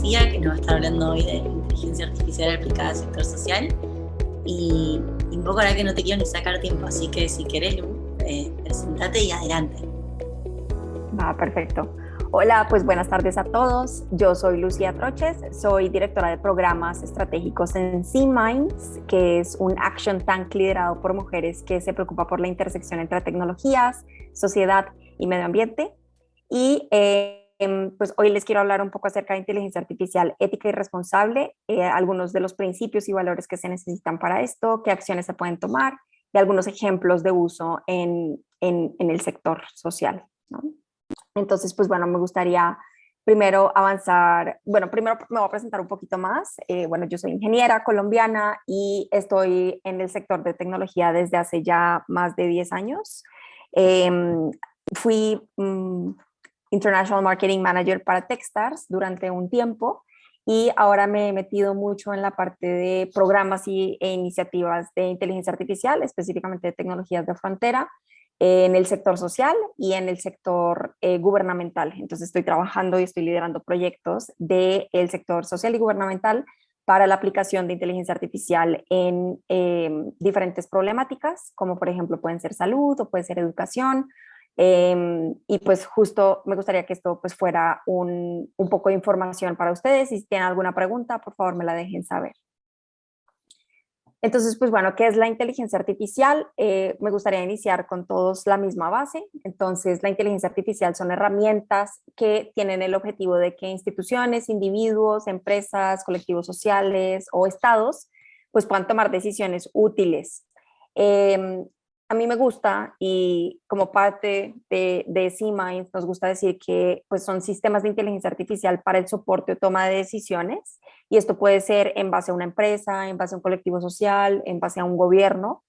Sofía, que nos va a estar hablando hoy de inteligencia artificial aplicada al sector social. Y un poco ahora que no te quiero ni sacar tiempo, así que si querés, Lu, presentate y adelante. Perfecto. Hola, pues buenas tardes a todos. Yo soy Lucía Troches, soy directora de programas estratégicos en C-Minds, que es un action tank liderado por mujeres que se preocupa por la intersección entre tecnologías, sociedad y medio ambiente. Y pues hoy les quiero hablar un poco acerca de inteligencia artificial ética y responsable, algunos de los principios y valores que se necesitan para esto, qué acciones se pueden tomar y algunos ejemplos de uso en el sector social, ¿no? Entonces, pues bueno, me gustaría primero avanzar, bueno, primero me voy a presentar un poquito más. Bueno, yo soy ingeniera colombiana y estoy en el sector de tecnología desde hace ya más de 10 años. Fui International Marketing Manager para Techstars durante un tiempo y ahora me he metido mucho en la parte de programas e iniciativas de inteligencia artificial, específicamente de tecnologías de frontera, en el sector social y en el sector gubernamental. Entonces estoy trabajando y estoy liderando proyectos del sector social y gubernamental para la aplicación de inteligencia artificial en diferentes problemáticas, como por ejemplo pueden ser salud o puede ser educación. Y pues justo me gustaría que esto pues fuera un poco de información para ustedes. Si tienen alguna pregunta, por favor me la dejen saber. Entonces, pues bueno, ¿qué es la inteligencia artificial? Me gustaría iniciar con todos la misma base. Entonces, la inteligencia artificial son herramientas que tienen el objetivo de que instituciones, individuos, empresas, colectivos sociales o estados, pues puedan tomar decisiones útiles. A mí me gusta y como parte de C-Minds nos gusta decir que pues son sistemas de inteligencia artificial para el soporte o toma de decisiones, y esto puede ser en base a una empresa, en base a un colectivo social, en base a un gobierno,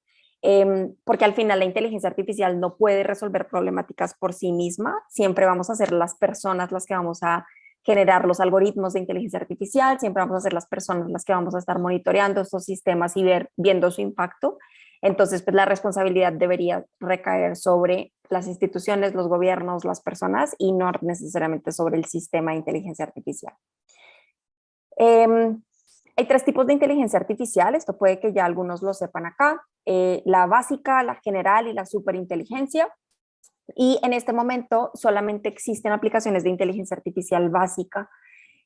porque al final la inteligencia artificial no puede resolver problemáticas por sí misma, siempre vamos a ser las personas las que vamos a generar los algoritmos de inteligencia artificial, siempre vamos a ser las personas las que vamos a estar monitoreando estos sistemas y viendo su impacto. Entonces, pues la responsabilidad debería recaer sobre las instituciones, los gobiernos, las personas y no necesariamente sobre el sistema de inteligencia artificial. Hay tres tipos de inteligencia artificial, esto puede que ya algunos lo sepan acá, la básica, la general y la superinteligencia. Y en este momento solamente existen aplicaciones de inteligencia artificial básica,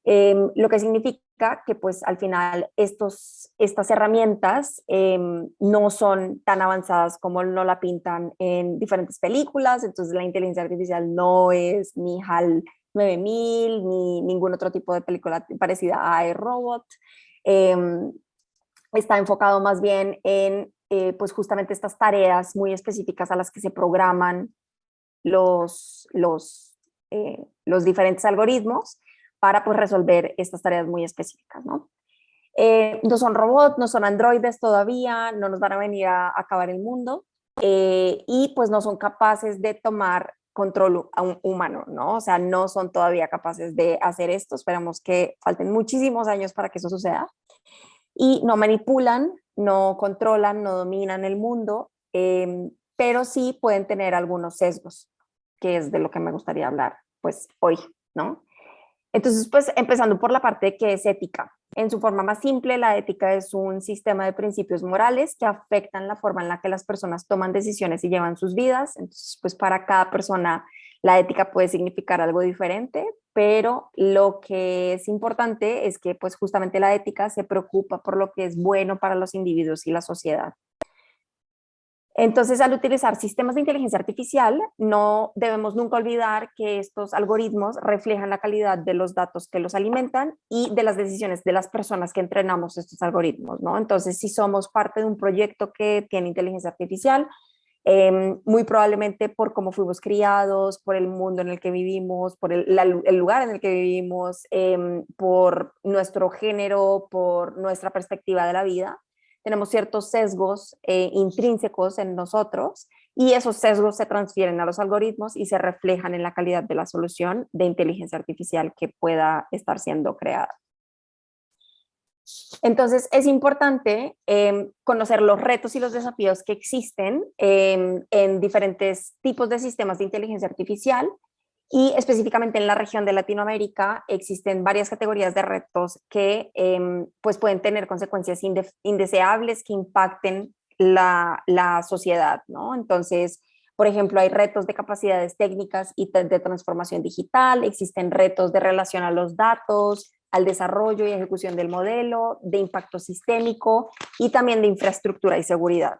lo que significa que pues al final estas herramientas no son tan avanzadas como no la pintan en diferentes películas. Entonces la inteligencia artificial no es ni HAL 9000 ni ningún otro tipo de película parecida a iRobot. Está enfocado más bien en pues justamente estas tareas muy específicas a las que se programan los diferentes algoritmos para pues resolver estas tareas muy específicas, ¿no? No son robots, no son androides todavía, no nos van a venir a acabar el mundo, y pues no son capaces de tomar control humano, ¿no? O sea, no son todavía capaces de hacer esto, esperamos que falten muchísimos años para que eso suceda, y no manipulan, no controlan, no dominan el mundo, pero sí pueden tener algunos sesgos, que es de lo que me gustaría hablar pues hoy, ¿no? Entonces, pues empezando por la parte que es ética. En su forma más simple, la ética es un sistema de principios morales que afectan la forma en la que las personas toman decisiones y llevan sus vidas. Entonces, pues para cada persona la ética puede significar algo diferente, pero lo que es importante es que pues justamente la ética se preocupa por lo que es bueno para los individuos y la sociedad. Entonces, al utilizar sistemas de inteligencia artificial, no debemos nunca olvidar que estos algoritmos reflejan la calidad de los datos que los alimentan y de las decisiones de las personas que entrenamos estos algoritmos, ¿no? Entonces, si somos parte de un proyecto que tiene inteligencia artificial, muy probablemente por cómo fuimos criados, por el mundo en el que vivimos, por el lugar en el que vivimos, por nuestro género, por nuestra perspectiva de la vida, tenemos ciertos sesgos intrínsecos en nosotros, y esos sesgos se transfieren a los algoritmos y se reflejan en la calidad de la solución de inteligencia artificial que pueda estar siendo creada. Entonces es importante conocer los retos y los desafíos que existen en diferentes tipos de sistemas de inteligencia artificial Y específicamente en la región de Latinoamérica existen varias categorías de retos que pues pueden tener consecuencias indeseables que impacten la sociedad, ¿no? Entonces, por ejemplo, hay retos de capacidades técnicas y de transformación digital, existen retos de relación a los datos, al desarrollo y ejecución del modelo, de impacto sistémico y también de infraestructura y seguridad.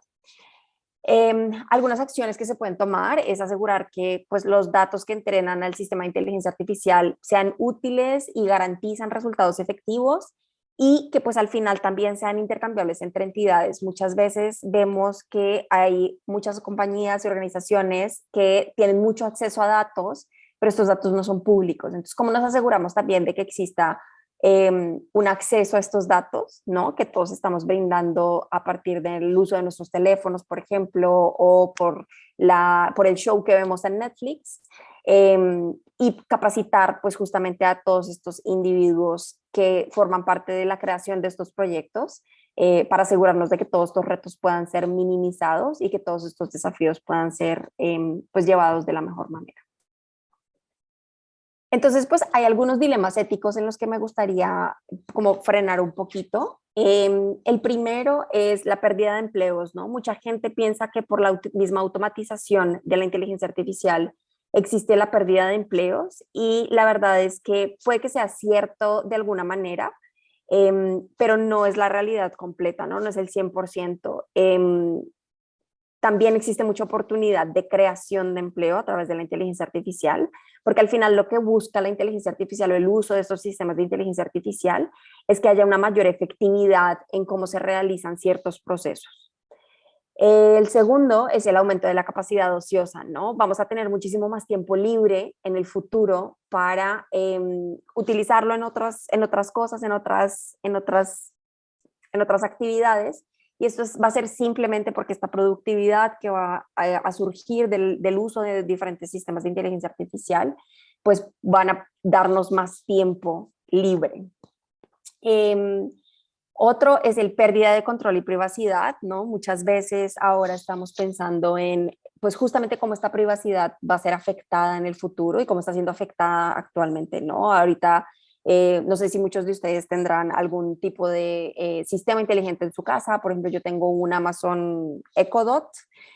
Algunas acciones que se pueden tomar es asegurar que pues, los datos que entrenan al sistema de inteligencia artificial sean útiles y garantizan resultados efectivos y que pues al final también sean intercambiables entre entidades. Muchas veces vemos que hay muchas compañías y organizaciones que tienen mucho acceso a datos, pero estos datos no son públicos. Entonces, ¿cómo nos aseguramos también de que exista un acceso a estos datos, ¿no? Que todos estamos brindando a partir del uso de nuestros teléfonos, por ejemplo, o por el show que vemos en Netflix, y capacitar pues justamente a todos estos individuos que forman parte de la creación de estos proyectos para asegurarnos de que todos estos retos puedan ser minimizados y que todos estos desafíos puedan ser pues llevados de la mejor manera. Entonces, pues hay algunos dilemas éticos en los que me gustaría como frenar un poquito. El primero es la pérdida de empleos, ¿no? Mucha gente piensa que por la misma automatización de la inteligencia artificial existe la pérdida de empleos y la verdad es que puede que sea cierto de alguna manera, pero no es la realidad completa, ¿no? No es el 100%. También existe mucha oportunidad de creación de empleo a través de la inteligencia artificial, porque al final lo que busca la inteligencia artificial o el uso de estos sistemas de inteligencia artificial es que haya una mayor efectividad en cómo se realizan ciertos procesos. El segundo es el aumento de la capacidad ociosa, ¿no? Vamos a tener muchísimo más tiempo libre en el futuro para utilizarlo en otras cosas, en otras actividades. Y esto va a ser simplemente porque esta productividad que va a surgir del uso de diferentes sistemas de inteligencia artificial, pues van a darnos más tiempo libre. Otro es el pérdida de control y privacidad, ¿no? Muchas veces ahora estamos pensando en, pues justamente cómo esta privacidad va a ser afectada en el futuro y cómo está siendo afectada actualmente, ¿no? Ahorita no sé si muchos de ustedes tendrán algún tipo de sistema inteligente en su casa. Por ejemplo, yo tengo un Amazon Echo Dot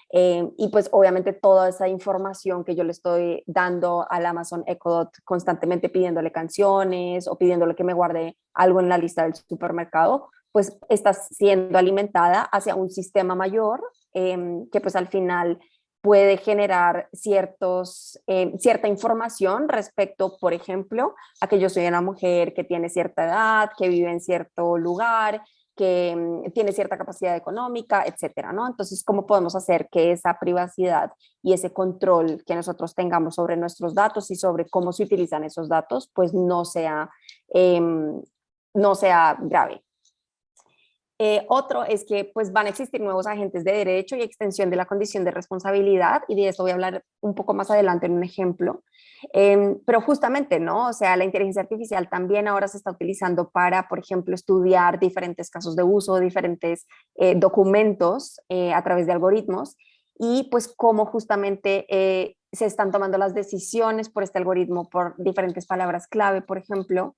y pues obviamente toda esa información que yo le estoy dando al Amazon Echo Dot constantemente pidiéndole canciones o pidiéndole que me guarde algo en la lista del supermercado, pues está siendo alimentada hacia un sistema mayor que pues al final puede generar cierta información respecto, por ejemplo, a que yo soy una mujer que tiene cierta edad, que vive en cierto lugar, que tiene cierta capacidad económica, etcétera, ¿no? Entonces, ¿cómo podemos hacer que esa privacidad y ese control que nosotros tengamos sobre nuestros datos y sobre cómo se utilizan esos datos, pues no sea grave? Otro es que pues van a existir nuevos agentes de derecho y extensión de la condición de responsabilidad, y de esto voy a hablar un poco más adelante en un ejemplo. Pero justamente, ¿no? O sea, la inteligencia artificial también ahora se está utilizando para, por ejemplo, estudiar diferentes casos de uso, diferentes documentos a través de algoritmos, y pues cómo justamente se están tomando las decisiones por este algoritmo, por diferentes palabras clave, por ejemplo,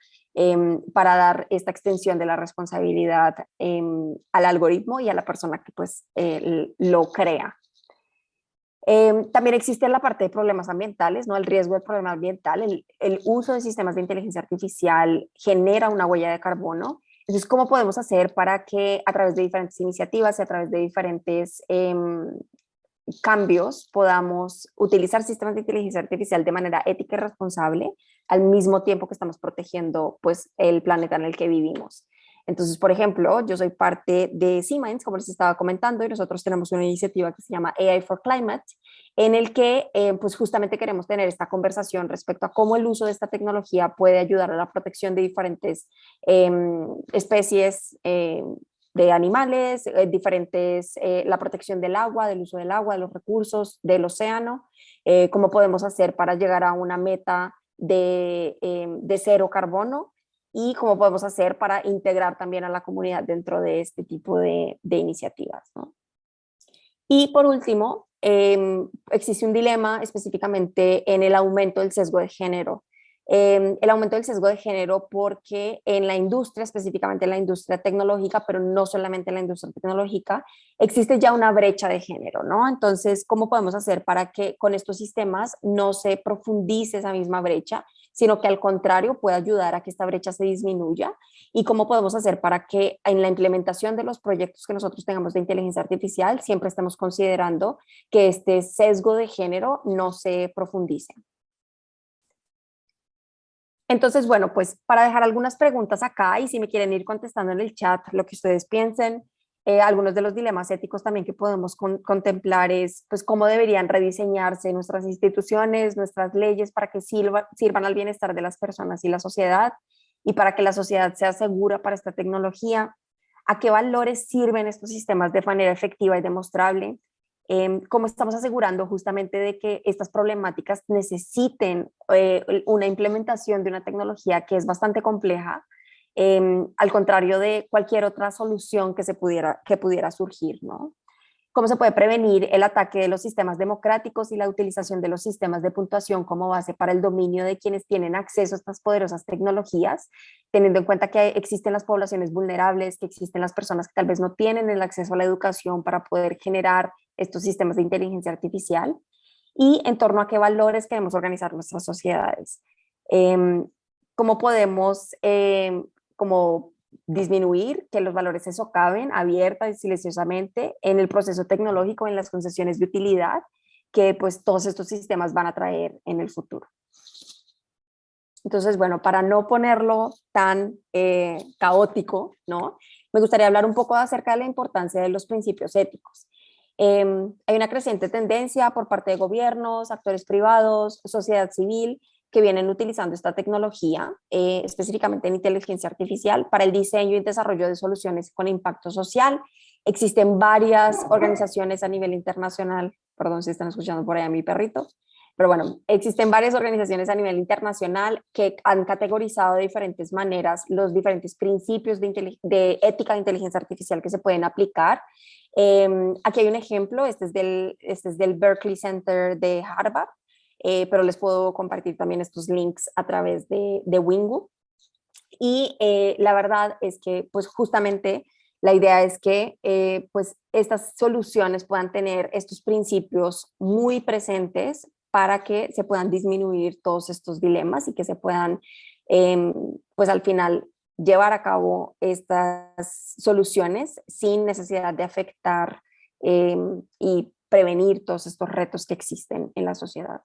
para dar esta extensión de la responsabilidad al algoritmo y a la persona que pues lo crea. También existe la parte de problemas ambientales, ¿no? El riesgo del problema ambiental, el uso de sistemas de inteligencia artificial genera una huella de carbono. Entonces, ¿cómo podemos hacer para que a través de diferentes iniciativas y a través de diferentes cambios podamos utilizar sistemas de inteligencia artificial de manera ética y responsable al mismo tiempo que estamos protegiendo pues el planeta en el que vivimos? Entonces, por ejemplo, yo soy parte de Siemens, como les estaba comentando, y nosotros tenemos una iniciativa que se llama AI for Climate, en el que pues justamente queremos tener esta conversación respecto a cómo el uso de esta tecnología puede ayudar a la protección de diferentes especies de animales, la protección del agua, del uso del agua, de los recursos, del océano, cómo podemos hacer para llegar a una meta de cero carbono y cómo podemos hacer para integrar también a la comunidad dentro de este tipo de iniciativas, ¿no? Y por último, existe un dilema específicamente en el aumento del sesgo de género. El aumento del sesgo de género porque en la industria, específicamente en la industria tecnológica, pero no solamente en la industria tecnológica, existe ya una brecha de género, ¿no? Entonces, ¿cómo podemos hacer para que con estos sistemas no se profundice esa misma brecha, sino que al contrario pueda ayudar a que esta brecha se disminuya? ¿Y cómo podemos hacer para que en la implementación de los proyectos que nosotros tengamos de inteligencia artificial siempre estemos considerando que este sesgo de género no se profundice? Entonces, bueno, pues para dejar algunas preguntas acá y si me quieren ir contestando en el chat lo que ustedes piensen, algunos de los dilemas éticos también que podemos contemplar es pues cómo deberían rediseñarse nuestras instituciones, nuestras leyes para que sirvan al bienestar de las personas y la sociedad y para que la sociedad sea segura para esta tecnología, a qué valores sirven estos sistemas de manera efectiva y demostrable, cómo estamos asegurando justamente de que estas problemáticas necesiten una implementación de una tecnología que es bastante compleja, al contrario de cualquier otra solución que pudiera surgir, ¿no? Cómo se puede prevenir el ataque de los sistemas democráticos y la utilización de los sistemas de puntuación como base para el dominio de quienes tienen acceso a estas poderosas tecnologías, teniendo en cuenta que existen las poblaciones vulnerables, que existen las personas que tal vez no tienen el acceso a la educación para poder generar estos sistemas de inteligencia artificial, y en torno a qué valores queremos organizar nuestras sociedades. ¿Cómo podemos como disminuir que los valores se socaven abierta y silenciosamente en el proceso tecnológico, en las concesiones de utilidad que pues todos estos sistemas van a traer en el futuro? Entonces, bueno, para no ponerlo tan caótico, ¿no? Me gustaría hablar un poco acerca de la importancia de los principios éticos. Hay una creciente tendencia por parte de gobiernos, actores privados, sociedad civil, que vienen utilizando esta tecnología, específicamente en inteligencia artificial, para el diseño y desarrollo de soluciones con impacto social. Existen varias organizaciones a nivel internacional, perdón si están escuchando por ahí a mi perrito, pero bueno, existen varias organizaciones a nivel internacional que han categorizado de diferentes maneras los diferentes principios de ética de inteligencia artificial que se pueden aplicar. Aquí hay un ejemplo, este es del Berkeley Center de Harvard, pero les puedo compartir también estos links a través de Wingu. Y la verdad es que pues justamente la idea es que pues estas soluciones puedan tener estos principios muy presentes para que se puedan disminuir todos estos dilemas y que se puedan pues al final llevar a cabo estas soluciones sin necesidad de afectar y prevenir todos estos retos que existen en la sociedad.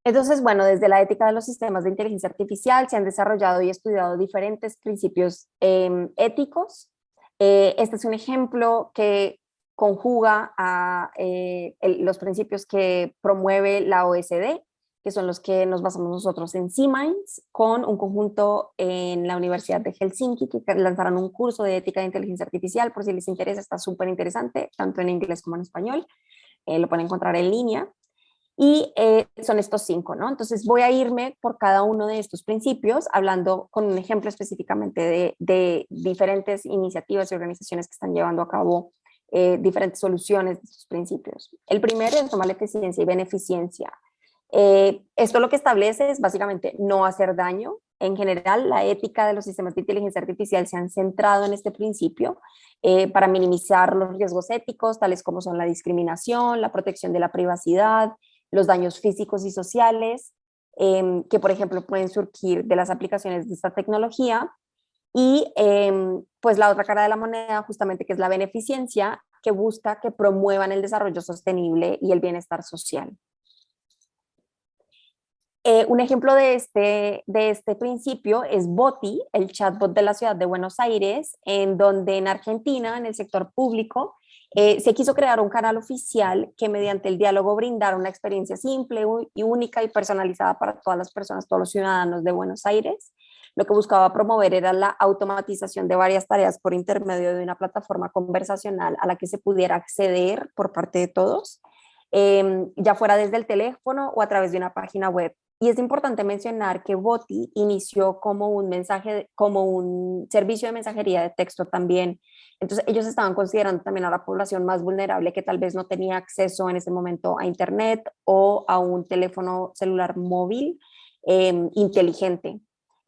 Entonces, bueno, desde la ética de los sistemas de inteligencia artificial se han desarrollado y estudiado diferentes principios éticos. Este es un ejemplo que conjuga a los principios que promueve la OSD, que son los que nos basamos nosotros en C-Minds, con un conjunto en la Universidad de Helsinki, que lanzaron un curso de ética de inteligencia artificial, por si les interesa, está súper interesante, tanto en inglés como en español, lo pueden encontrar en línea. Y son estos 5, ¿no? Entonces voy a irme por cada uno de estos principios, hablando con un ejemplo específicamente de diferentes iniciativas y organizaciones que están llevando a cabo diferentes soluciones de estos principios. El primero es tomar eficiencia y beneficencia. Esto lo que establece es básicamente no hacer daño. En general, la ética de los sistemas de inteligencia artificial se han centrado en este principio para minimizar los riesgos éticos, tales como son la discriminación, la protección de la privacidad, los daños físicos y sociales, que por ejemplo pueden surgir de las aplicaciones de esta tecnología, y pues la otra cara de la moneda justamente que es la beneficencia, que busca que promuevan el desarrollo sostenible y el bienestar social. Un ejemplo de este principio es Boti, el chatbot de la ciudad de Buenos Aires, en donde en Argentina, en el sector público, se quiso crear un canal oficial que mediante el diálogo brindara una experiencia simple y única y personalizada para todas las personas, todos los ciudadanos de Buenos Aires. Lo que buscaba promover era la automatización de varias tareas por intermedio de una plataforma conversacional a la que se pudiera acceder por parte de todos. ya fuera desde el teléfono o a través de una página web. Y es importante mencionar que Boti inició como como un servicio de mensajería de texto también. Entonces ellos estaban considerando también a la población más vulnerable que tal vez no tenía acceso en ese momento a internet o a un teléfono celular móvil inteligente.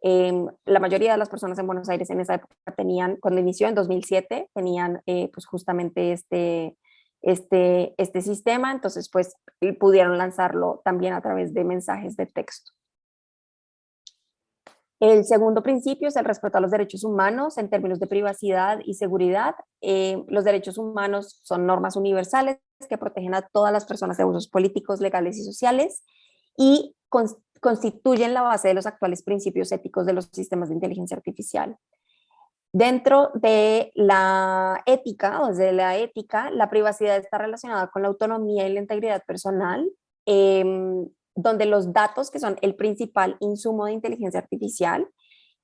La mayoría de las personas en Buenos Aires en esa época tenían, cuando inició en 2007, tenían pues justamente este sistema, entonces pues pudieron lanzarlo también a través de mensajes de texto. El segundo principio es el respeto a los derechos humanos en términos de privacidad y seguridad. Los derechos humanos son normas universales que protegen a todas las personas de usos políticos, legales y sociales y constituyen la base de los actuales principios éticos de los sistemas de inteligencia artificial. Dentro de la ética, la privacidad está relacionada con la autonomía y la integridad personal, donde los datos, que son el principal insumo de inteligencia artificial,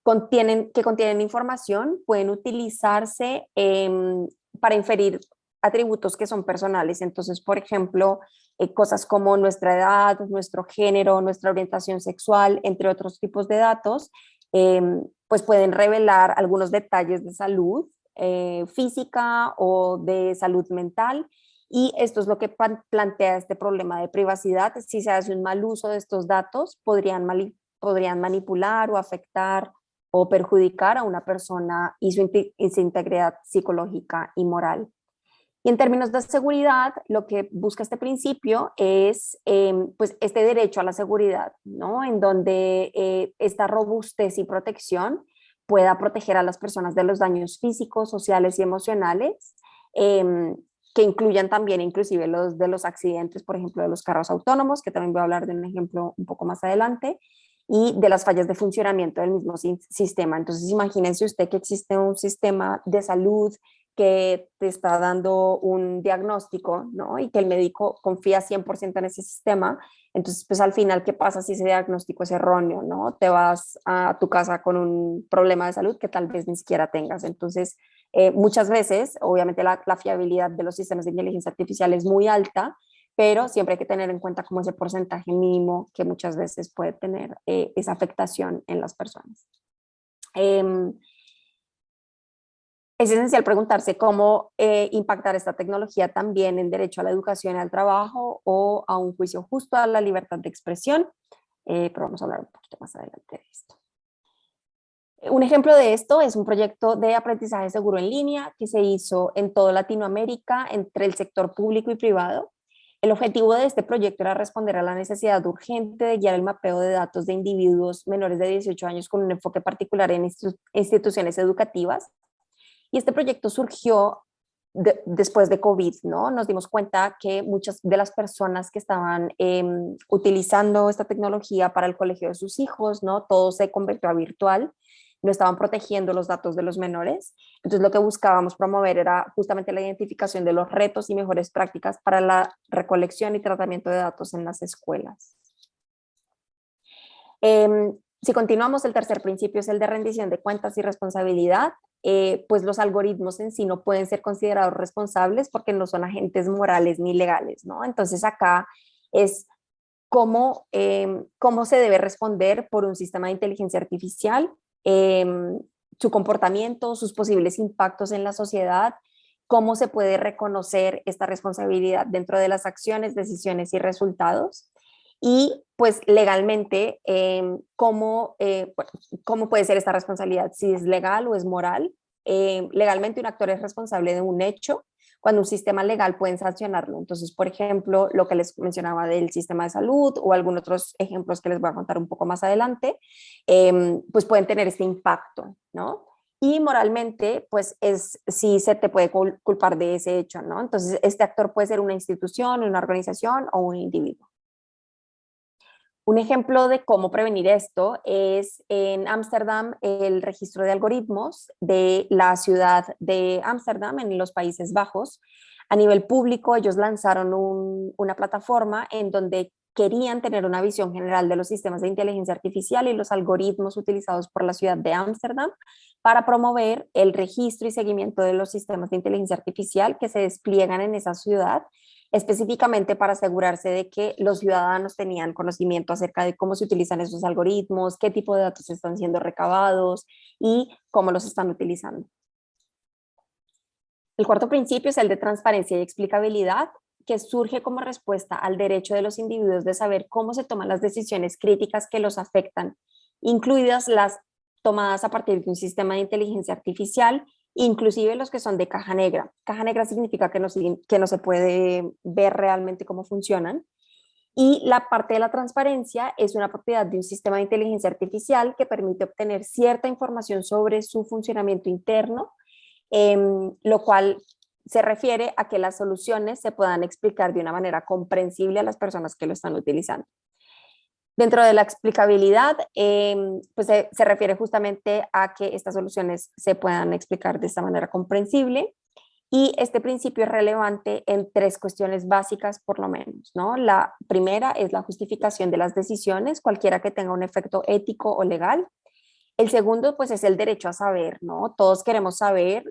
que contienen información, pueden utilizarse para inferir atributos que son personales. Entonces, por ejemplo, cosas como nuestra edad, nuestro género, nuestra orientación sexual, entre otros tipos de datos, pues pueden revelar algunos detalles de salud física o de salud mental. Y esto es lo que plantea este problema de privacidad. Si se hace un mal uso de estos datos, podrían manipular o afectar o perjudicar a una persona y su integridad psicológica y moral. Y en términos de seguridad, lo que busca este principio es pues este derecho a la seguridad, ¿no? En donde esta robustez y protección pueda proteger a las personas de los daños físicos, sociales y emocionales, que incluyan también inclusive los de los accidentes, por ejemplo, de los carros autónomos, que también voy a hablar de un ejemplo un poco más adelante, y de las fallas de funcionamiento del mismo sistema. Entonces, imagínense usted que existe un sistema de salud que te está dando un diagnóstico, ¿no? Y que el médico confía 100% en ese sistema. Entonces, pues al final, ¿qué pasa si ese diagnóstico es erróneo, ¿no? Te vas a tu casa con un problema de salud que tal vez ni siquiera tengas. Entonces, muchas veces, obviamente, la fiabilidad de los sistemas de inteligencia artificial es muy alta, pero siempre hay que tener en cuenta como ese porcentaje mínimo que muchas veces puede tener esa afectación en las personas. Es esencial preguntarse cómo impactar esta tecnología también en derecho a la educación y al trabajo o a un juicio justo a la libertad de expresión, pero vamos a hablar un poquito más adelante de esto. Un ejemplo de esto es un proyecto de aprendizaje seguro en línea que se hizo en toda Latinoamérica entre el sector público y privado. El objetivo de este proyecto era responder a la necesidad urgente de guiar el mapeo de datos de individuos menores de 18 años con un enfoque particular en instituciones educativas. Y este proyecto surgió después de COVID, ¿no? Nos dimos cuenta que muchas de las personas que estaban utilizando esta tecnología para el colegio de sus hijos, ¿no? Todo se convirtió a virtual, no estaban protegiendo los datos de los menores. Entonces lo que buscábamos promover era justamente la identificación de los retos y mejores prácticas para la recolección y tratamiento de datos en las escuelas. Si continuamos, el tercer principio es el de rendición de cuentas y responsabilidad. Pues los algoritmos en sí no pueden ser considerados responsables porque no son agentes morales ni legales, ¿no? Entonces acá es cómo se debe responder por un sistema de inteligencia artificial, su comportamiento, sus posibles impactos en la sociedad, cómo se puede reconocer esta responsabilidad dentro de las acciones, decisiones y resultados. Y pues legalmente, ¿cómo puede ser esta responsabilidad? Si es legal o es moral. Legalmente un actor es responsable de un hecho cuando un sistema legal puede sancionarlo. Entonces, por ejemplo, lo que les mencionaba del sistema de salud o algunos otros ejemplos que les voy a contar un poco más adelante, pues pueden tener este impacto, ¿no? Y moralmente, pues es si se te puede culpar de ese hecho, ¿no? Entonces, este actor puede ser una institución, una organización o un individuo. Un ejemplo de cómo prevenir esto es en Ámsterdam, el registro de algoritmos de la ciudad de Ámsterdam en los Países Bajos. A nivel público, ellos lanzaron una plataforma en donde querían tener una visión general de los sistemas de inteligencia artificial y los algoritmos utilizados por la ciudad de Ámsterdam para promover el registro y seguimiento de los sistemas de inteligencia artificial que se despliegan en esa ciudad específicamente para asegurarse de que los ciudadanos tenían conocimiento acerca de cómo se utilizan esos algoritmos, qué tipo de datos están siendo recabados y cómo los están utilizando. El cuarto principio es el de transparencia y explicabilidad, que surge como respuesta al derecho de los individuos de saber cómo se toman las decisiones críticas que los afectan, incluidas las tomadas a partir de un sistema de inteligencia artificial, inclusive los que son de caja negra. Caja negra significa que no se puede ver realmente cómo funcionan. Y la parte de la transparencia es una propiedad de un sistema de inteligencia artificial que permite obtener cierta información sobre su funcionamiento interno, lo cual se refiere a que las soluciones se puedan explicar de una manera comprensible a las personas que lo están utilizando. Dentro de la explicabilidad, pues se refiere justamente a que estas soluciones se puedan explicar de esta manera comprensible, y este principio es relevante en tres cuestiones básicas por lo menos, ¿no? La primera es la justificación de las decisiones, cualquiera que tenga un efecto ético o legal. El segundo, pues, es el derecho a saber, ¿no? Todos queremos saber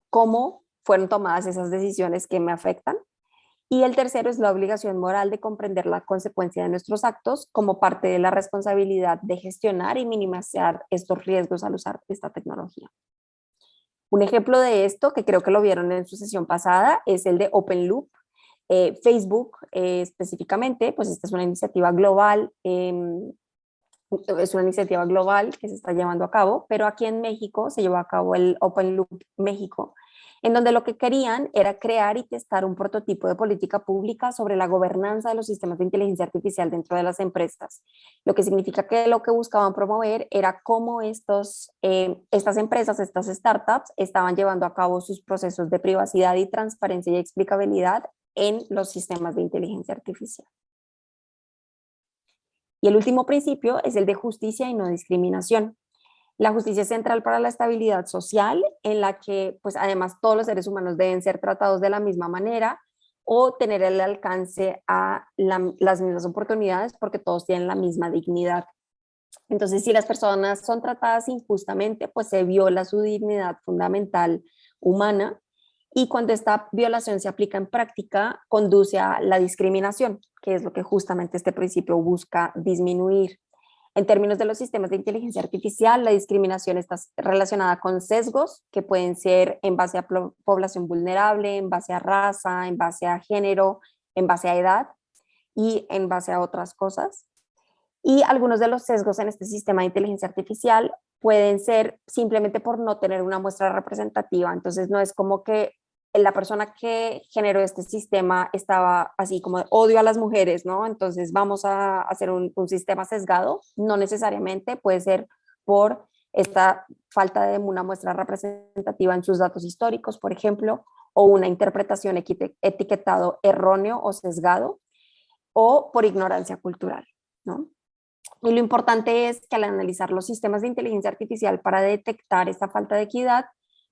cómo fueron tomadas esas decisiones que me afectan. Y el tercero es la obligación moral de comprender la consecuencia de nuestros actos como parte de la responsabilidad de gestionar y minimizar estos riesgos al usar esta tecnología. Un ejemplo de esto, que creo que lo vieron en su sesión pasada, es el de Open Loop. Facebook específicamente, pues esta es una iniciativa global, que se está llevando a cabo, pero aquí en México se llevó a cabo el Open Loop México, en donde lo que querían era crear y testar un prototipo de política pública sobre la gobernanza de los sistemas de inteligencia artificial dentro de las empresas, lo que significa que lo que buscaban promover era cómo estas empresas, estas startups, estaban llevando a cabo sus procesos de privacidad y transparencia y explicabilidad en los sistemas de inteligencia artificial. Y el último principio es el de justicia y no discriminación. La justicia es central para la estabilidad social, en la que, pues, además todos los seres humanos deben ser tratados de la misma manera o tener el alcance a las mismas oportunidades porque todos tienen la misma dignidad. Entonces, si las personas son tratadas injustamente, pues se viola su dignidad fundamental humana, y cuando esta violación se aplica en práctica, conduce a la discriminación, que es lo que justamente este principio busca disminuir. En términos de los sistemas de inteligencia artificial, la discriminación está relacionada con sesgos que pueden ser en base a población vulnerable, en base a raza, en base a género, en base a edad y en base a otras cosas. Y algunos de los sesgos en este sistema de inteligencia artificial pueden ser simplemente por no tener una muestra representativa. Entonces no es como que la persona que generó este sistema estaba así como odio a las mujeres, ¿no? Entonces vamos a hacer un sistema sesgado. No necesariamente, puede ser por esta falta de una muestra representativa en sus datos históricos, por ejemplo, o una interpretación etiquetado erróneo o sesgado, o por ignorancia cultural, ¿no? Y lo importante es que al analizar los sistemas de inteligencia artificial para detectar esta falta de equidad,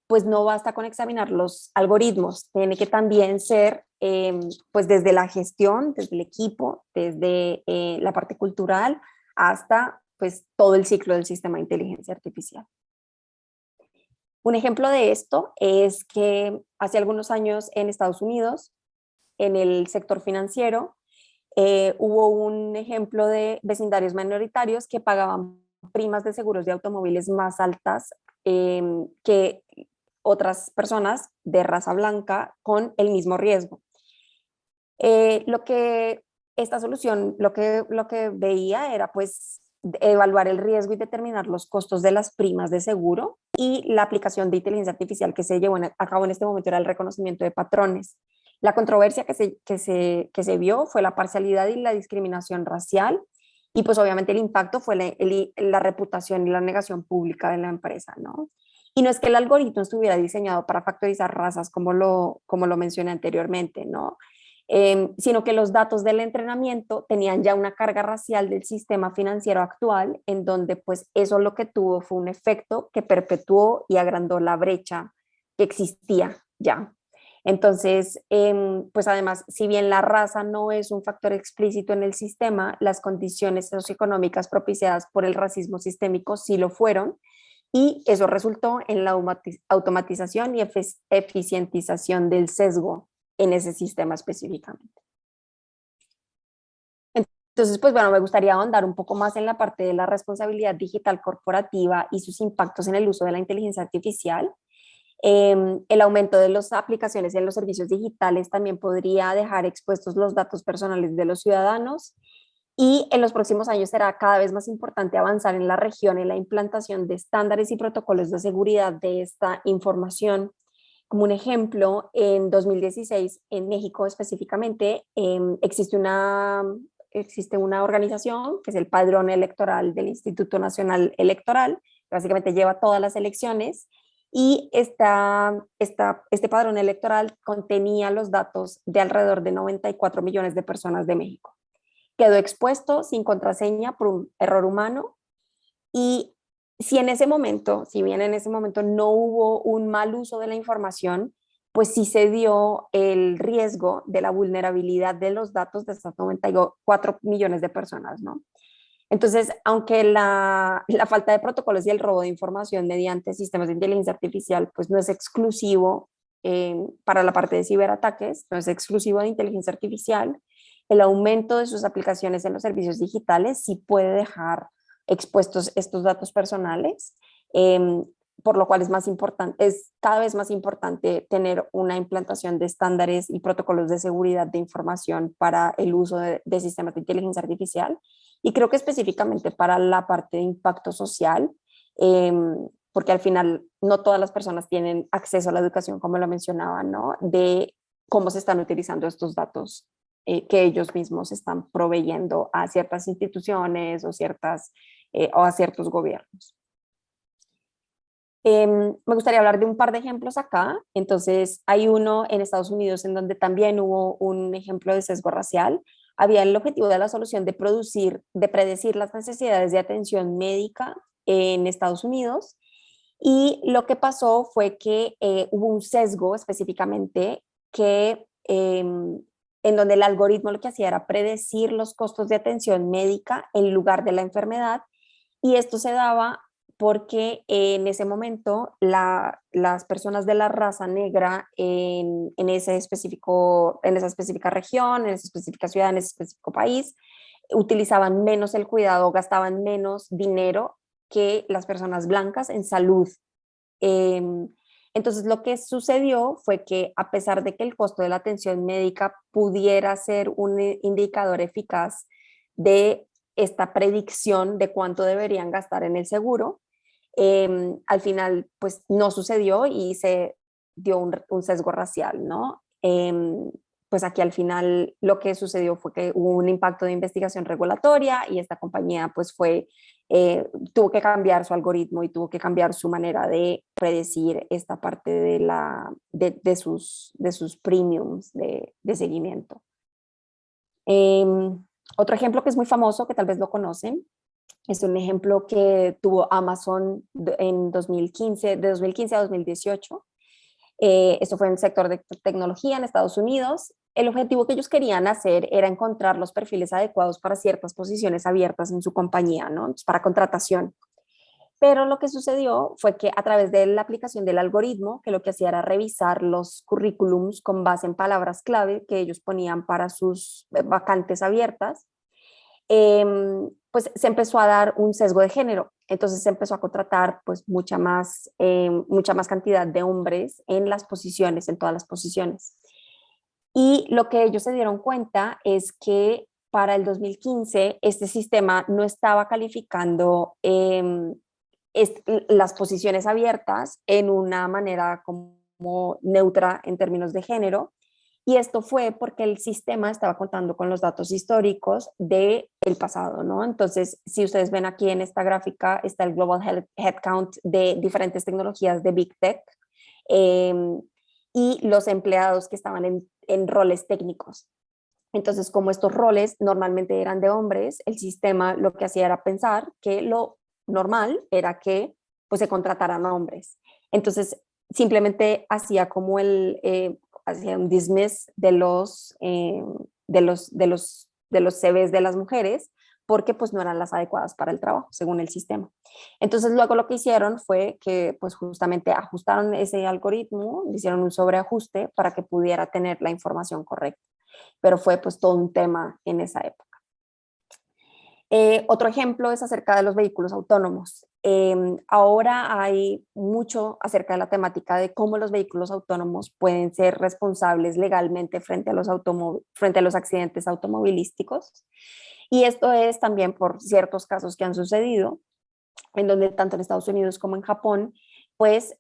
pues no basta con examinar los algoritmos, tiene que también ser pues desde la gestión, desde el equipo, desde la parte cultural, hasta pues todo el ciclo del sistema de inteligencia artificial. Un ejemplo de esto es que hace algunos años en Estados Unidos, en el sector financiero, hubo un ejemplo de vecindarios minoritarios que pagaban primas de seguros de automóviles más altas que otras personas de raza blanca con el mismo riesgo. Lo que esta solución lo que veía era pues evaluar el riesgo y determinar los costos de las primas de seguro, y la aplicación de inteligencia artificial que se llevó a cabo en este momento era el reconocimiento de patrones. La controversia que se vio fue la parcialidad y la discriminación racial, y pues obviamente el impacto fue la reputación y la negación pública de la empresa, ¿no? Y no es que el algoritmo estuviera diseñado para factorizar razas como lo mencioné anteriormente, ¿no? Sino que los datos del entrenamiento tenían ya una carga racial del sistema financiero actual, en donde pues eso lo que tuvo fue un efecto que perpetuó y agrandó la brecha que existía ya. Entonces, pues además, si bien la raza no es un factor explícito en el sistema, las condiciones socioeconómicas propiciadas por el racismo sistémico sí lo fueron, y eso resultó en la automatización y eficientización del sesgo en ese sistema específicamente. Entonces, pues bueno, me gustaría ahondar un poco más en la parte de la responsabilidad digital corporativa y sus impactos en el uso de la inteligencia artificial. El aumento de las aplicaciones en los servicios digitales también podría dejar expuestos los datos personales de los ciudadanos, y en los próximos años será cada vez más importante avanzar en la región en la implantación de estándares y protocolos de seguridad de esta información. Como un ejemplo, en 2016, en México específicamente, existe una organización que es el Padrón Electoral del Instituto Nacional Electoral, que básicamente lleva todas las elecciones, y este padrón electoral contenía los datos de alrededor de 94 millones de personas de México. Quedó expuesto sin contraseña por un error humano, y si bien en ese momento no hubo un mal uso de la información, pues sí se dio el riesgo de la vulnerabilidad de los datos de estas 94 millones de personas, ¿no? Entonces, aunque la falta de protocolos y el robo de información mediante sistemas de inteligencia artificial, pues no es exclusivo para la parte de ciberataques, no es exclusivo de inteligencia artificial, el aumento de sus aplicaciones en los servicios digitales sí puede dejar expuestos estos datos personales, por lo cual es cada vez más importante tener una implantación de estándares y protocolos de seguridad de información para el uso de sistemas de inteligencia artificial. Y creo que específicamente para la parte de impacto social, porque al final no todas las personas tienen acceso a la educación, como lo mencionaba, ¿no? De cómo se están utilizando estos datos que ellos mismos están proveyendo a ciertas instituciones o a ciertos gobiernos. Me gustaría hablar de un par de ejemplos acá. Entonces, hay uno en Estados Unidos en donde también hubo un ejemplo de sesgo racial. Había el objetivo de la solución de predecir las necesidades de atención médica en Estados Unidos. Y lo que pasó fue que hubo un sesgo específicamente en donde el algoritmo lo que hacía era predecir los costos de atención médica en lugar de la enfermedad. Y esto se daba porque en ese momento las personas de la raza negra en esa específica región, en esa específica ciudad, en ese específico país, utilizaban menos el cuidado, gastaban menos dinero que las personas blancas en salud. Entonces, lo que sucedió fue que a pesar de que el costo de la atención médica pudiera ser un indicador eficaz de esta predicción de cuánto deberían gastar en el seguro, al final pues no sucedió y se dio un sesgo racial, ¿no? Pues aquí al final lo que sucedió fue que hubo un impacto de investigación regulatoria y esta compañía pues tuvo que cambiar su algoritmo y tuvo que cambiar su manera de predecir esta parte de sus premiums de seguimiento. Otro ejemplo que es muy famoso, que tal vez lo conocen, es un ejemplo que tuvo Amazon en 2015, de 2015 a 2018. Esto fue en el sector de tecnología en Estados Unidos. El objetivo que ellos querían hacer era encontrar los perfiles adecuados para ciertas posiciones abiertas en su compañía, ¿no? Entonces, para contratación. Pero lo que sucedió fue que a través de la aplicación del algoritmo, que lo que hacía era revisar los currículums con base en palabras clave que ellos ponían para sus vacantes abiertas, pues se empezó a dar un sesgo de género. Entonces se empezó a contratar pues mucha más cantidad de hombres en las posiciones, en todas las posiciones. Y lo que ellos se dieron cuenta es que para el 2015 este sistema no estaba calificando las posiciones abiertas en una manera como neutra en términos de género. Y esto fue porque el sistema estaba contando con los datos históricos del pasado, ¿no? Entonces, si ustedes ven aquí en esta gráfica, está el Global Headcount de diferentes tecnologías de Big Tech y los empleados que estaban en roles técnicos. Entonces, como estos roles normalmente eran de hombres, el sistema lo que hacía era pensar que lo normal era que pues, se contrataran hombres. Entonces, simplemente hacía como hacía un dismiss de los CVs de las mujeres porque pues no eran las adecuadas para el trabajo, según el sistema. Entonces luego lo que hicieron fue que pues justamente ajustaron ese algoritmo, hicieron un sobreajuste para que pudiera tener la información correcta, pero fue pues todo un tema en esa época. Otro ejemplo es acerca de los vehículos autónomos. Ahora hay mucho acerca de la temática de cómo los vehículos autónomos pueden ser responsables legalmente frente a los accidentes automovilísticos. Y esto es también por ciertos casos que han sucedido, en donde tanto en Estados Unidos como en Japón, pues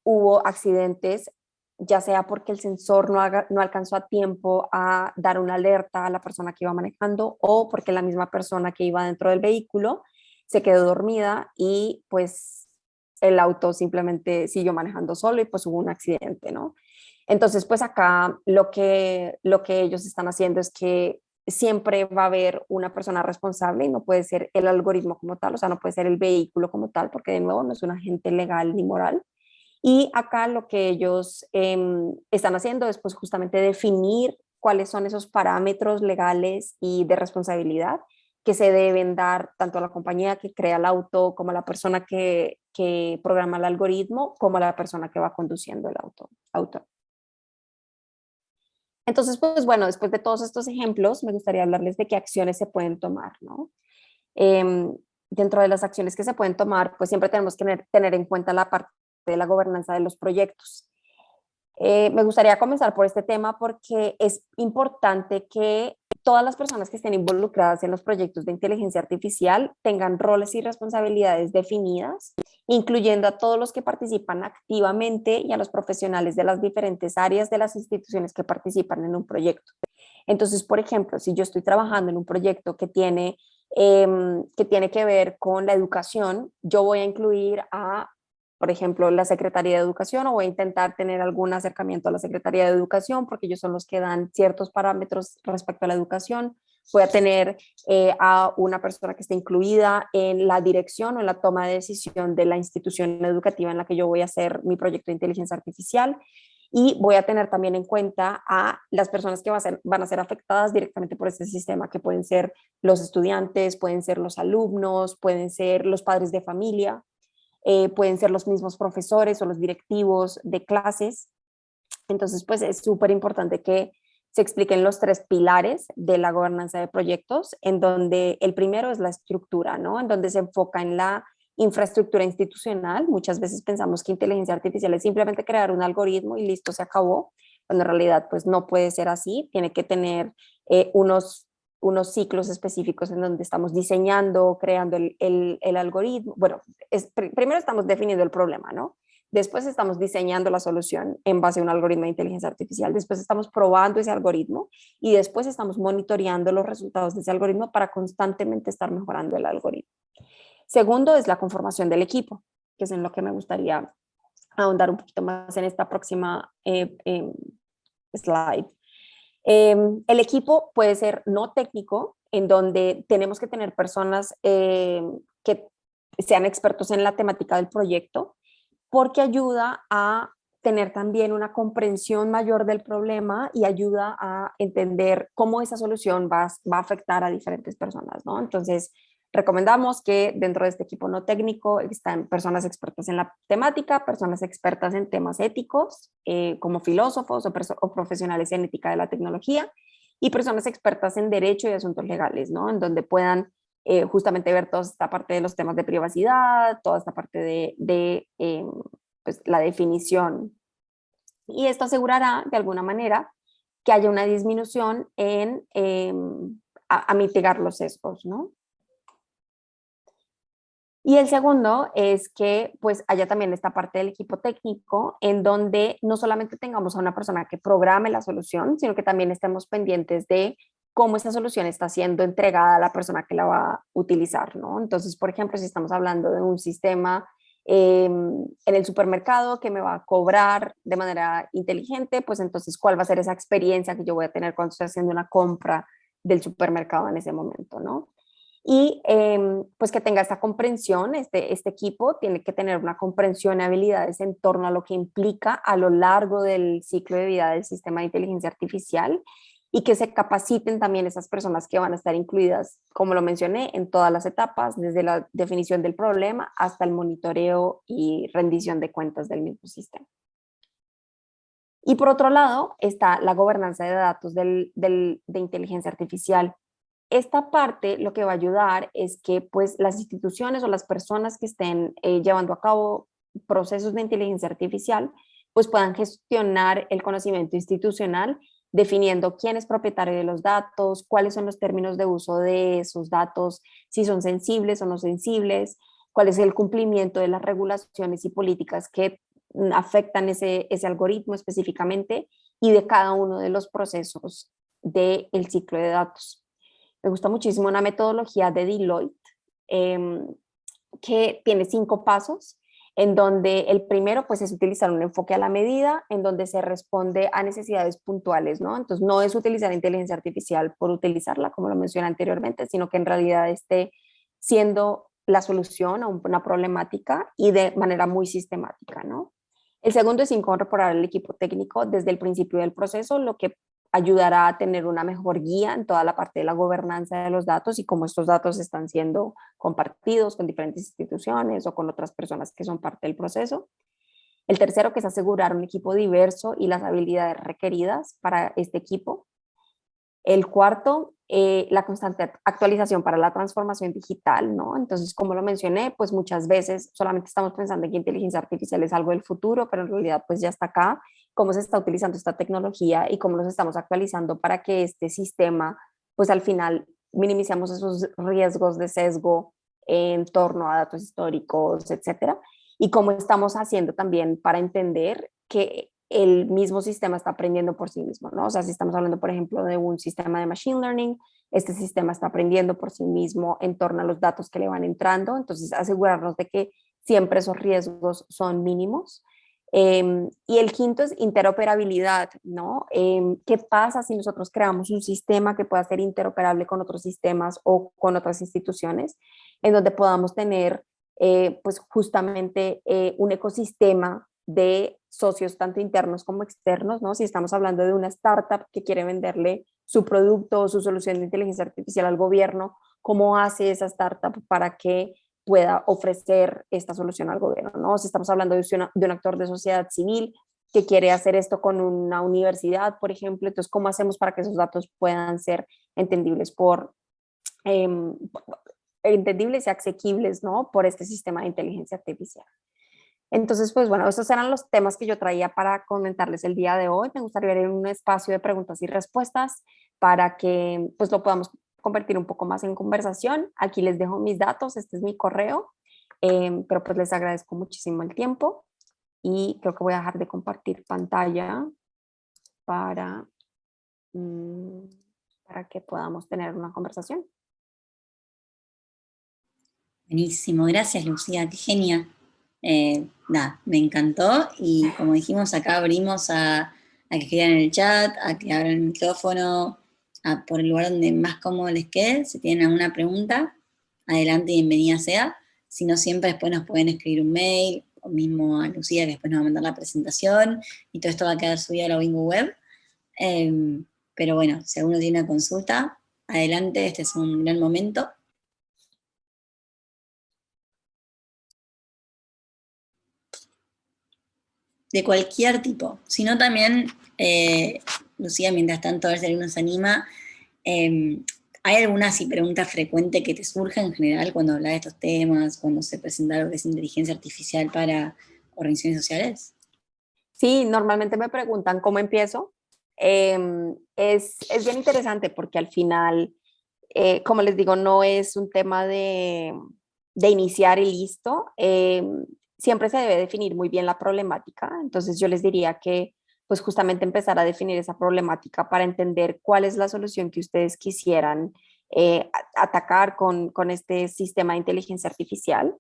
hubo accidentes, ya sea porque el sensor no alcanzó a tiempo a dar una alerta a la persona que iba manejando o porque la misma persona que iba dentro del vehículo se quedó dormida y pues el auto simplemente siguió manejando solo y pues hubo un accidente, ¿no? Entonces, pues acá lo que ellos están haciendo es que siempre va a haber una persona responsable y no puede ser el algoritmo como tal, o sea, no puede ser el vehículo como tal, porque de nuevo no es un agente legal ni moral. Y acá lo que ellos están haciendo es pues justamente definir cuáles son esos parámetros legales y de responsabilidad que se deben dar tanto a la compañía que crea el auto, como a la persona que programa el algoritmo, como a la persona que va conduciendo el auto. Entonces, pues bueno, después de todos estos ejemplos, me gustaría hablarles de qué acciones se pueden tomar, ¿no? Em, Dentro de las acciones que se pueden tomar, pues siempre tenemos que tener en cuenta la parte de la gobernanza de los proyectos. Me gustaría comenzar por este tema porque es importante que todas las personas que estén involucradas en los proyectos de inteligencia artificial tengan roles y responsabilidades definidas, incluyendo a todos los que participan activamente y a los profesionales de las diferentes áreas de las instituciones que participan en un proyecto. Entonces, por ejemplo, si yo estoy trabajando en un proyecto que tiene que ver con la educación, yo voy a incluir a, por ejemplo, la Secretaría de Educación o voy a intentar tener algún acercamiento a la Secretaría de Educación porque ellos son los que dan ciertos parámetros respecto a la educación. Voy a tener a una persona que esté incluida en la dirección o en la toma de decisión de la institución educativa en la que yo voy a hacer mi proyecto de inteligencia artificial. Y voy a tener también en cuenta a las personas que van a ser afectadas directamente por este sistema, que pueden ser los estudiantes, pueden ser los alumnos, pueden ser los padres de familia, pueden ser los mismos profesores o los directivos de clases. Entonces, pues es súper importante que se expliquen los tres pilares de la gobernanza de proyectos, en donde el primero es la estructura, ¿no? En donde se enfoca en la infraestructura institucional. Muchas veces pensamos que inteligencia artificial es simplemente crear un algoritmo y listo, se acabó, cuando en realidad pues no puede ser así, tiene que tener unos ciclos específicos en donde estamos diseñando, creando el algoritmo. Bueno, primero estamos definiendo el problema, ¿no? Después estamos diseñando la solución en base a un algoritmo de inteligencia artificial. Después estamos probando ese algoritmo y después estamos monitoreando los resultados de ese algoritmo para constantemente estar mejorando el algoritmo. Segundo es la conformación del equipo, que es en lo que me gustaría ahondar un poquito más en esta próxima slide. El equipo puede ser no técnico, en donde tenemos que tener personas que sean expertos en la temática del proyecto, porque ayuda a tener también una comprensión mayor del problema y ayuda a entender cómo esa solución va a afectar a diferentes personas, ¿no? Entonces, recomendamos que dentro de este equipo no técnico están personas expertas en la temática, personas expertas en temas éticos, como filósofos o profesionales en ética de la tecnología, y personas expertas en derecho y asuntos legales, ¿no? En donde puedan justamente ver toda esta parte de los temas de privacidad, toda esta parte de pues, la definición. Y esto asegurará de alguna manera que haya una disminución a mitigar los sesgos, ¿no? Y el segundo es que pues haya también esta parte del equipo técnico en donde no solamente tengamos a una persona que programe la solución, sino que también estemos pendientes de cómo esa solución está siendo entregada a la persona que la va a utilizar, ¿no? Entonces, por ejemplo, si estamos hablando de un sistema en el supermercado que me va a cobrar de manera inteligente, pues entonces, ¿cuál va a ser esa experiencia que yo voy a tener cuando estoy haciendo una compra del supermercado en ese momento, ¿no? Y pues que tenga esta comprensión, este equipo tiene que tener una comprensión y habilidades en torno a lo que implica a lo largo del ciclo de vida del sistema de inteligencia artificial y que se capaciten también esas personas que van a estar incluidas, como lo mencioné, en todas las etapas, desde la definición del problema hasta el monitoreo y rendición de cuentas del mismo sistema. Y por otro lado está la gobernanza de datos de inteligencia artificial. Esta parte lo que va a ayudar es que pues, las instituciones o las personas que estén llevando a cabo procesos de inteligencia artificial pues puedan gestionar el conocimiento institucional, definiendo quién es propietario de los datos, cuáles son los términos de uso de esos datos, si son sensibles o no sensibles, cuál es el cumplimiento de las regulaciones y políticas que afectan ese algoritmo específicamente y de cada uno de los procesos del ciclo de datos. Me gusta muchísimo una metodología de Deloitte que tiene 5 pasos, en donde el primero pues es utilizar un enfoque a la medida, en donde se responde a necesidades puntuales, ¿no? Entonces no es utilizar inteligencia artificial por utilizarla, como lo mencioné anteriormente, sino que en realidad esté siendo la solución a una problemática y de manera muy sistemática, ¿no? El segundo es incorporar al equipo técnico desde el principio del proceso, lo que ayudará a tener una mejor guía en toda la parte de la gobernanza de los datos y cómo estos datos están siendo compartidos con diferentes instituciones o con otras personas que son parte del proceso. El tercero, que es asegurar un equipo diverso y las habilidades requeridas para este equipo. El cuarto, la constante actualización para la transformación digital, ¿no? Entonces, como lo mencioné, pues muchas veces solamente estamos pensando en que inteligencia artificial es algo del futuro, pero en realidad pues ya está acá, cómo se está utilizando esta tecnología y cómo nos estamos actualizando para que este sistema, pues al final minimicemos esos riesgos de sesgo en torno a datos históricos, etcétera, y cómo estamos haciendo también para entender que el mismo sistema está aprendiendo por sí mismo, ¿no? O sea, si estamos hablando, por ejemplo, de un sistema de machine learning, este sistema está aprendiendo por sí mismo en torno a los datos que le van entrando, entonces asegurarnos de que siempre esos riesgos son mínimos. Y el quinto es interoperabilidad, ¿no? ¿Qué pasa si nosotros creamos un sistema que pueda ser interoperable con otros sistemas o con otras instituciones, en donde podamos tener, pues justamente, un ecosistema de socios tanto internos como externos, ¿no? Si estamos hablando de una startup que quiere venderle su producto o su solución de inteligencia artificial al gobierno, ¿cómo hace esa startup para que pueda ofrecer esta solución al gobierno, ¿no? Si estamos hablando de un actor de sociedad civil que quiere hacer esto con una universidad, por ejemplo, entonces, ¿cómo hacemos para que esos datos puedan ser entendibles eh, entendibles y asequibles, ¿no? Por este sistema de inteligencia artificial? Entonces, pues bueno, esos eran los temas que yo traía para comentarles el día de hoy. Me gustaría ver un espacio de preguntas y respuestas para que pues lo podamos convertir un poco más en conversación. Aquí les dejo mis datos, este es mi correo, pero pues les agradezco muchísimo el tiempo y creo que voy a dejar de compartir pantalla para, mm, para que podamos tener una conversación. Buenísimo, gracias Lucía, qué genial. Nada, me encantó y como dijimos acá abrimos a que escriban en el chat, a que abran el micrófono, por el lugar donde más cómodo les quede. Si tienen alguna pregunta, adelante, bienvenida sea. Si no, siempre después nos pueden escribir un mail, o mismo a Lucía que después nos va a mandar la presentación y todo esto va a quedar subido a la Wingu Web. Pero bueno, si alguno tiene una consulta, adelante, este es un gran momento. De cualquier tipo, sino también, Lucía, mientras tanto, a ver si alguno se anima, ¿hay alguna así pregunta frecuente que te surja en general cuando hablas de estos temas, cuando se presenta lo que es inteligencia artificial para organizaciones sociales? Sí, normalmente me preguntan cómo empiezo. Es bien interesante porque al final, como les digo, no es un tema de iniciar y listo. Siempre se debe definir muy bien la problemática. Entonces yo les diría que pues justamente empezar a definir esa problemática para entender cuál es la solución que ustedes quisieran atacar con este sistema de inteligencia artificial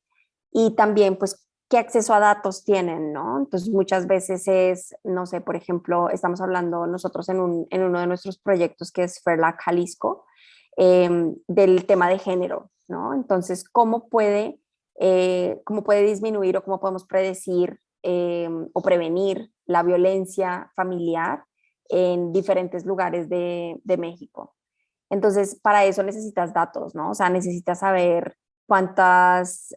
y también pues qué acceso a datos tienen, ¿no? Entonces muchas veces es, no sé, por ejemplo, estamos hablando nosotros en uno de nuestros proyectos que es Fairlac Jalisco, del tema de género, ¿no? Entonces, cómo puede disminuir o cómo podemos predecir o prevenir la violencia familiar en diferentes lugares de México. Entonces, para eso necesitas datos, ¿no? O sea, necesitas saber cuántas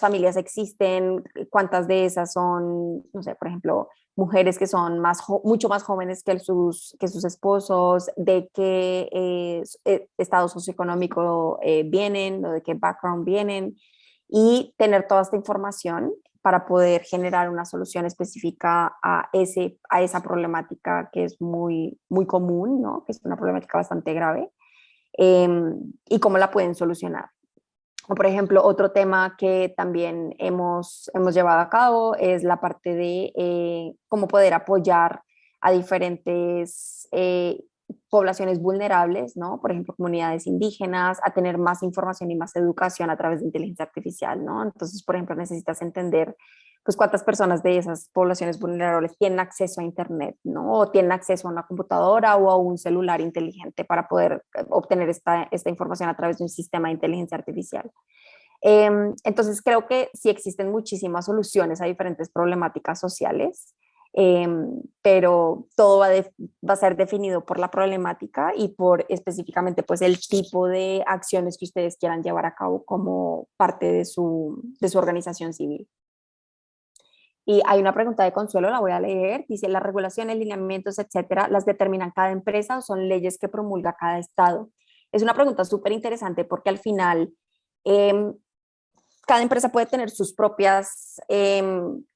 familias existen, cuántas de esas son, no sé, por ejemplo, mujeres que son mucho más jóvenes que sus esposos, de qué estado socioeconómico vienen o de qué background vienen, y tener toda esta información para poder generar una solución específica a esa problemática que es muy, muy común, ¿no? Que es una problemática bastante grave, y cómo la pueden solucionar. O por ejemplo, otro tema que también hemos llevado a cabo es la parte de cómo poder apoyar a diferentes poblaciones vulnerables, ¿no? Por ejemplo, comunidades indígenas, a tener más información y más educación a través de inteligencia artificial, ¿no? Entonces, por ejemplo, necesitas entender pues cuántas personas de esas poblaciones vulnerables tienen acceso a Internet, ¿no? O tienen acceso a una computadora o a un celular inteligente para poder obtener esta información a través de un sistema de inteligencia artificial. Entonces, creo que sí existen muchísimas soluciones a diferentes problemáticas sociales, pero todo va a ser definido por la problemática y por específicamente pues el tipo de acciones que ustedes quieran llevar a cabo como parte de su organización civil. Y hay una pregunta de Consuelo, la voy a leer. Dice, ¿las regulaciones, lineamientos, etcétera, las determinan cada empresa o son leyes que promulga cada estado? Es una pregunta súper interesante porque al final cada empresa puede tener sus propias,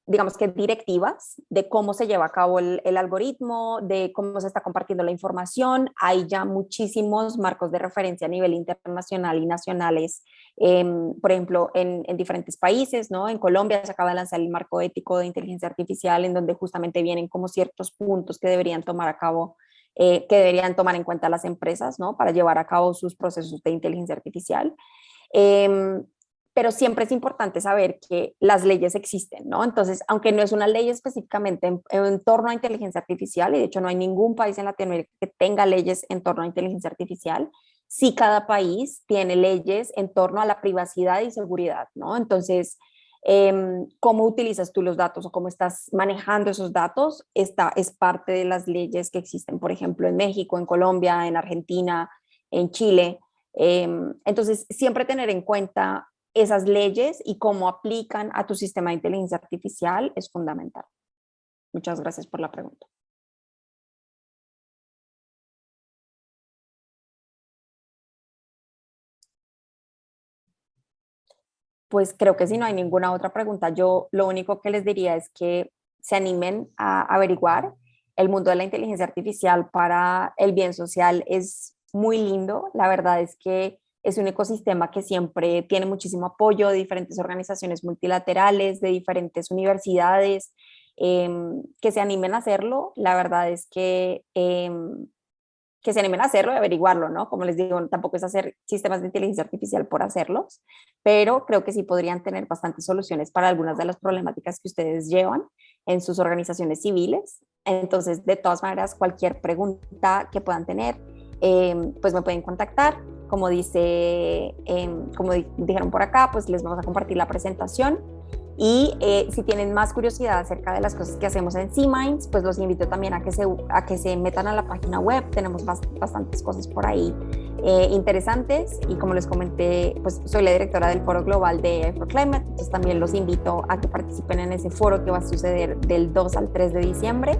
digamos que directivas de cómo se lleva a cabo el algoritmo, de cómo se está compartiendo la información. Hay ya muchísimos marcos de referencia a nivel internacional y nacionales, por ejemplo, en diferentes países, ¿no? En Colombia se acaba de lanzar el marco ético de inteligencia artificial, en donde justamente vienen como ciertos puntos que deberían tomar a cabo, que deberían tomar en cuenta las empresas, ¿no? Para llevar a cabo sus procesos de inteligencia artificial. Pero siempre es importante saber que las leyes existen, ¿no? Entonces, aunque no es una ley específicamente en torno a inteligencia artificial, y de hecho no hay ningún país en Latinoamérica que tenga leyes en torno a inteligencia artificial, sí cada país tiene leyes en torno a la privacidad y seguridad, ¿no? Entonces, cómo utilizas tú los datos o cómo estás manejando esos datos, esta es parte de las leyes que existen, por ejemplo, en México, en Colombia, en Argentina, en Chile. Entonces, siempre tener en cuenta esas leyes y cómo aplican a tu sistema de inteligencia artificial es fundamental. Muchas gracias por la pregunta. Pues creo que si no hay ninguna otra pregunta, yo lo único que les diría es que se animen a averiguar. El mundo de la inteligencia artificial para el bien social es muy lindo. La verdad es que es un ecosistema que siempre tiene muchísimo apoyo de diferentes organizaciones multilaterales, de diferentes universidades, que se animen a hacerlo. La verdad es que se animen a hacerlo y averiguarlo, ¿no? Como les digo, tampoco es hacer sistemas de inteligencia artificial por hacerlos, pero creo que sí podrían tener bastantes soluciones para algunas de las problemáticas que ustedes llevan en sus organizaciones civiles. Entonces, de todas maneras, cualquier pregunta que puedan tener, pues me pueden contactar. Como como dijeron por acá, pues les vamos a compartir la presentación. Y si tienen más curiosidad acerca de las cosas que hacemos en C-Minds, pues los invito también a que se metan a la página web. Tenemos bastantes cosas por ahí interesantes. Y como les comenté, pues soy la directora del Foro Global de AI for Climate. Entonces también los invito a que participen en ese foro que va a suceder del 2 al 3 de diciembre.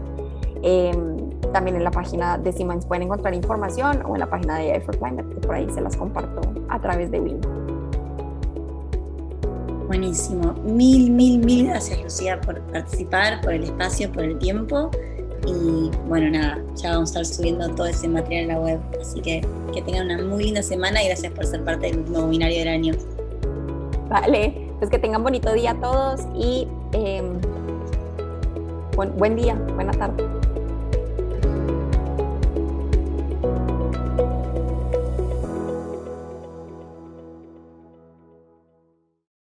También en la página de C-Minds pueden encontrar información, o en la página de AI for Climate, que por ahí se las comparto a través de Win. Buenísimo. Mil gracias, Lucía, por participar, por el espacio, por el tiempo. Y bueno, nada, ya vamos a estar subiendo todo ese material a la web. Así que tengan una muy linda semana y gracias por ser parte del último webinario del año. Vale, pues que tengan bonito día a todos y buen día, buena tarde.